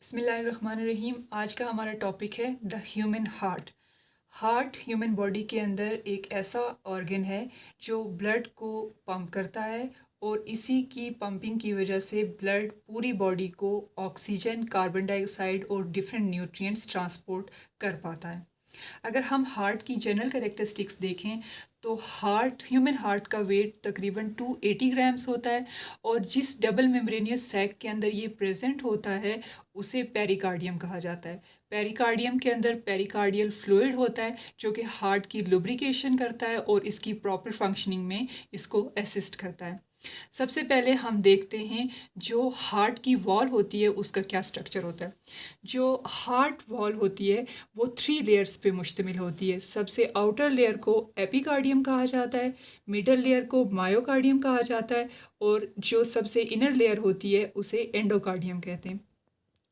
बिस्मिल्लाहिर्रहमानिर्रहीम। आज का हमारा टॉपिक है the human heart. Heart human body के अंदर एक ऐसा ऑर्गन है जो ब्लड को पंप करता है और इसी की पंपिंग की वजह से ब्लड पूरी बॉडी को ऑक्सीजन, कार्बन डाइऑक्साइड और डिफरेंट न्यूट्रिएंट्स ट्रांसपोर्ट कर पाता है। अगर हम हार्ट की जनरल कैरेक्टरिस्टिक्स देखें तो ह्यूमन हार्ट का वेट तकरीबन 280 ग्राम्स होता है और जिस डबल मेम्ब्रेनियस सैक के अंदर ये प्रेजेंट होता है उसे पेरिकार्डियम कहा जाता है। पेरिकार्डियम के अंदर पेरिकार्डियल फ्लूइड होता है जो कि हार्ट की लुब्रिकेशन करता है और इसकी प्रॉपर फंक्शनिंग में इसको असिस्ट करता है। सबसे पहले हम देखते हैं जो हार्ट की वॉल होती है उसका क्या स्ट्रक्चर होता है। जो हार्ट वॉल होती है वो 3 लेयर्स पे मुश्तमिल होती है। सबसे आउटर लेयर को एपिकार्डियम कहा जाता है, मिडल लेयर को मायोकार्डियम कहा जाता है और जो सबसे इनर लेयर होती है उसे एंडोकार्डियम कहते हैं।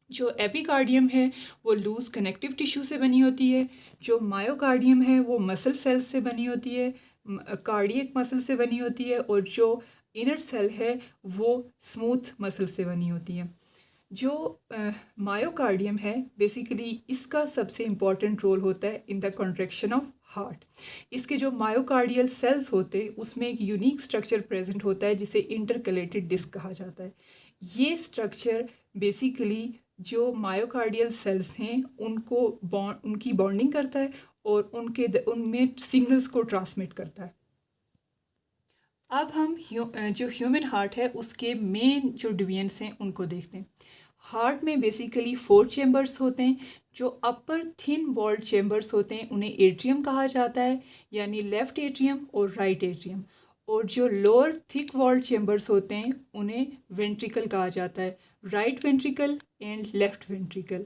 जो एपिकार्डियम है वो लूज़ कनेक्टिव टिश्यू से बनी होती है, जो मायोकार्डियम है वो मसल सेल्स से बनी होती है, कार्डियक मसल से बनी होती है और जो इनर सेल है वो स्मूथ मसल से बनी होती है। जो मायोकार्डियम है बेसिकली इसका सबसे इम्पॉर्टेंट रोल होता है in the contraction of heart. इसके जो मायोकार्डियल सेल्स होते हैं उसमें एक यूनिक स्ट्रक्चर प्रेजेंट होता है जिसे इंटरकलेटेड डिस्क कहा जाता है। ये स्ट्रक्चर बेसिकली जो मायोकार्डियल सेल्स हैं उनकी बॉन्डिंग करता है और उनमें सिग्नल्स को ट्रांसमिट करता है। अब हम जो ह्यूमन हार्ट है उसके मेन जो डिवीजन्स हैं उनको देखते हैं। हार्ट में बेसिकली 4 चेम्बर्स होते हैं। जो अपर थिन वॉल्ड चेम्बर्स होते हैं उन्हें एट्रियम कहा जाता है, यानी लेफ़्ट एट्रियम और राइट एट्रियम। और जो लोअर थिक वॉल्ड चेम्बर्स होते हैं उन्हें वेंट्रिकल कहा जाता है, right ventricle and left ventricle.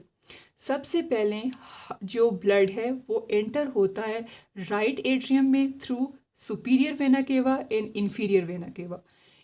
सबसे पहले जो ब्लड है वो एंटर होता है राइट एट्रियम में through superior vena cava and inferior vena cava.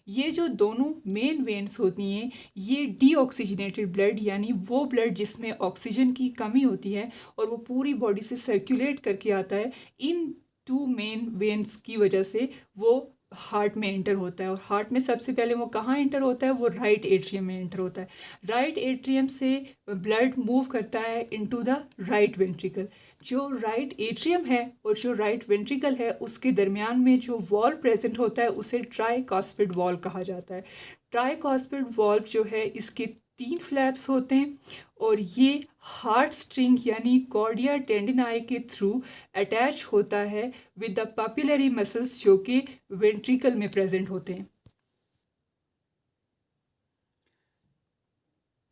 ये जो दोनों मेन वेन्स होती हैं ये डीऑक्सीजनेटेड ब्लड यानी वो ब्लड जिसमें ऑक्सीजन की कमी होती है और वो पूरी बॉडी से सर्कुलेट करके आता है, इन 2 मेन वेन्स की वजह से वो हार्ट में एंटर होता है। और हार्ट में सबसे पहले वो कहाँ एंटर होता है, वो राइट एट्रियम में एंटर होता है। राइट एट्रियम से ब्लड मूव करता है इनटू द राइट वेंट्रिकल। जो राइट एट्रियम है और जो राइट वेंट्रिकल है उसके दरमियान में जो वॉल्व प्रेजेंट होता है उसे ट्राइकास्पिड वॉल्व कहा जाता है। ट्राइकास्पिड वॉल्व जो है इसके 3 फ्लैप्स होते हैं और ये हार्ट स्ट्रिंग यानी कॉर्डिया टेंडिनाई के थ्रू अटैच होता है विद द पापिलरी मसल्स जो कि वेंट्रिकल में प्रेजेंट होते हैं।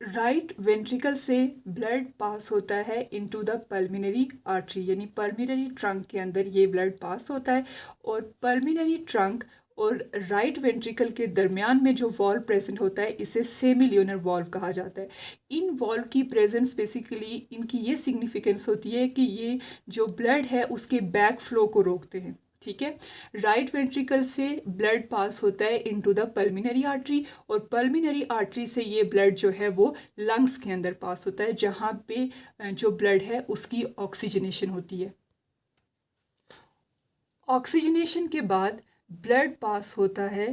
राइट वेंट्रिकल से ब्लड पास होता है इनटू द पल्मिनरी आर्टरी, यानी पल्मिनरी ट्रंक के अंदर ये ब्लड पास होता है। और पल्मिनरी ट्रंक और राइट वेंट्रिकल के दरमियान में जो वॉल्व प्रेजेंट होता है इसे सेमिल्यूनर वॉल्व कहा जाता है। इन वॉल्व की प्रेजेंस बेसिकली इनकी ये सिग्निफिकेंस होती है कि ये जो ब्लड है उसके बैक फ्लो को रोकते हैं। ठीक है, राइट वेंट्रिकल से ब्लड पास होता है इनटू द पल्मिनरी आर्टरी और पल्मिनरी आर्टरी से ये ब्लड जो है वो लंग्स के अंदर पास होता है जहाँ पे जो ब्लड है उसकी ऑक्सीजनेशन होती है। ऑक्सीजनेशन के बाद ब्लड पास होता है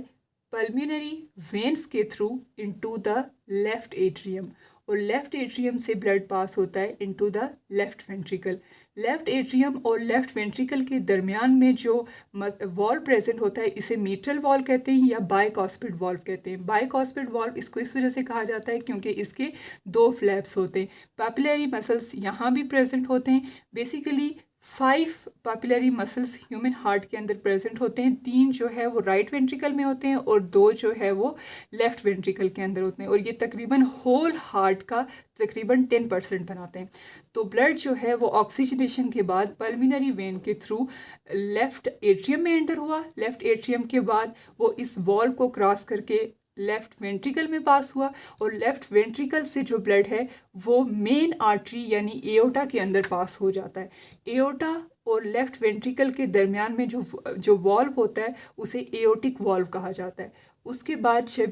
पल्मिनरी वेन्स के through into the left atrium और लेफ़्ट एट्रियम से ब्लड पास होता है into the left ventricle. Left atrium और लेफ़्ट वेंट्रिकल के दरमियान में जो वॉल्व प्रेजेंट होता है इसे मीट्रल वॉल्व कहते हैं या बाइकॉस्पिड वॉल्व कहते हैं। बाइकॉस्पिड वॉल्व इसको इस वजह से कहा जाता है क्योंकि इसके 2 फ्लैप्स होते हैं। पैपिलरी मसल्स यहाँ भी प्रेजेंट होते हैं। Basically 5 papillary muscles human heart के अंदर प्रेजेंट होते हैं। 3 जो है वो राइट वेंट्रिकल में होते हैं और 2 जो है वो लेफ़्ट वेंट्रिकल के अंदर होते हैं और ये तकरीबन होल हार्ट का तकरीबन 10% बनाते हैं। तो ब्लड जो है वो ऑक्सीजनेशन के बाद पल्मिनरी वेन के थ्रू लेफ़्ट एट्रियम में एंटर हुआ। लेफ़्ट एट्रियम के बाद वो इस वॉल्व को क्रॉस करके लेफ़्ट वेंट्रिकल में पास हुआ और लेफ़्ट वेंट्रिकल से जो ब्लड है वो मेन आर्टरी यानी एओर्टा के अंदर पास हो जाता है। एओर्टा और लेफ़्ट वेंट्रिकल के दरमियान में जो वॉल्व होता है उसे एओर्टिक वॉल्व कहा जाता है। उसके बाद जब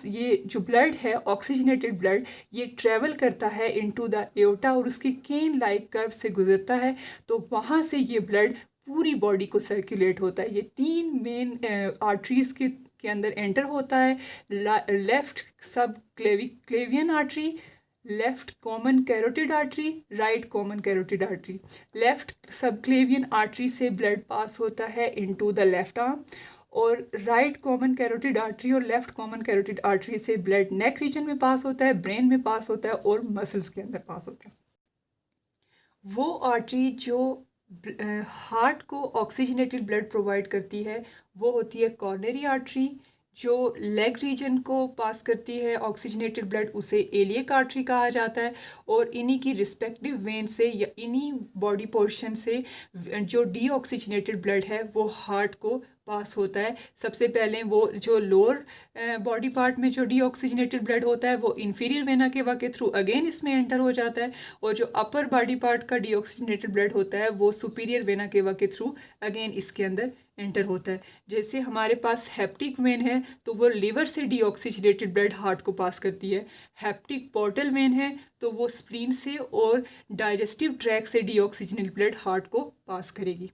ये जो ब्लड है ऑक्सीजनेटेड ब्लड ये ट्रैवल करता है इनटू द एओर्टा और उसके केन लाइक कर्व से गुजरता है तो वहाँ से ये ब्लड पूरी बॉडी को सर्कुलेट होता है। ये 3 मेन आर्टरीज़ के अंदर एंटर होता है। लेफ़्ट सब क्लेवियन artery, left common carotid artery, right common carotid artery. Left subclavian artery से ब्लड पास होता है इनटू द लेफ्ट आर्म, और राइट कॉमन कैरोटिड आर्टरी और लेफ्ट कॉमन कैरोटिड आर्टरी से ब्लड नेक रीजन में पास होता है, ब्रेन में पास होता है और मसल्स के अंदर पास होता है। वो आर्टरी जो हार्ट को ऑक्सीजनेटेड ब्लड प्रोवाइड करती है वो होती है कॉर्नरी आर्टरी। जो लेग रीजन को पास करती है ऑक्सीजनेटेड ब्लड उसे एलियक आर्टरी कहा जाता है। और इन्हीं की रिस्पेक्टिव वेन से या इन्हीं बॉडी पोर्शन से जो डीऑक्सीजनेटेड ब्लड है वो हार्ट को पास होता है। सबसे पहले वो जो लोअर बॉडी पार्ट में जो डीऑक्सीजनेटेड ब्लड होता है वो इंफीरियर वेना केवा के थ्रू अगेन इसमें एंटर हो जाता है, और जो अपर बॉडी पार्ट का डीऑक्सीजनेटेड ब्लड होता है वो सुपीरियर वेना केवा के थ्रू अगेन इसके अंदर एंटर होता है। जैसे हमारे पास हेप्टिक वेन है तो वो लिवर से डीऑक्सीजनेटेड ब्लड हार्ट को पास करती है। हेप्टिक पोर्टल वेन है तो वो स्प्लीन से और डाइजेस्टिव ट्रैक से डीऑक्सीजनेटेड ब्लड हार्ट को पास करेगी।